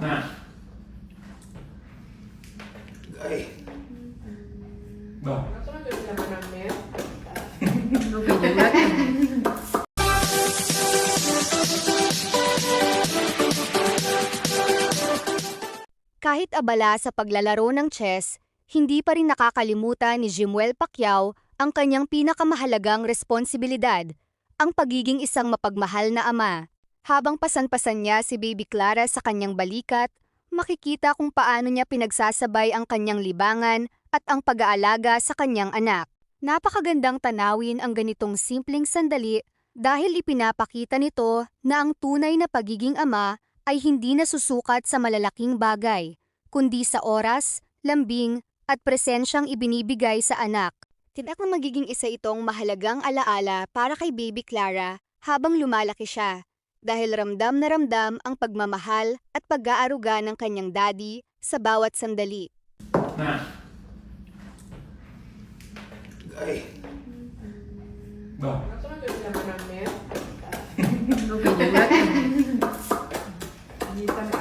Na. Ay. Ba? Kahit abala sa paglalaro ng chess, hindi pa rin nakakalimutan ni Jimuel Pacquiao ang kanyang pinakamahalagang responsibilidad, ang pagiging isang mapagmahal na ama. Habang pasan-pasan niya si Baby Clara sa kanyang balikat, makikita kung paano niya pinagsasabay ang kanyang libangan at ang pag-aalaga sa kanyang anak. Napakagandang tanawin ang ganitong simpleng sandali dahil ipinapakita nito na ang tunay na pagiging ama ay hindi nasusukat sa malalaking bagay, kundi sa oras, lambing, at presensyang ibinibigay sa anak. Tiyak na magiging isa itong mahalagang alaala para kay Baby Clara habang lumalaki siya, dahil ramdam na ramdam ang pagmamahal at pag-aaruga ng kanyang daddy sa bawat sandali. Na. Ay. Ba?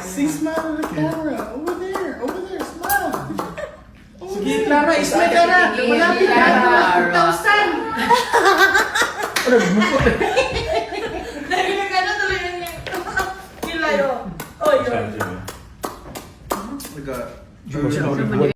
See, smile at the camera. Over there, smile. Sige, Clara, ismay ka na! Malapit na! 1,000! Ano, bumukot eh! Nagano tuloy niya. Kilayo. Oh, yun. Nag-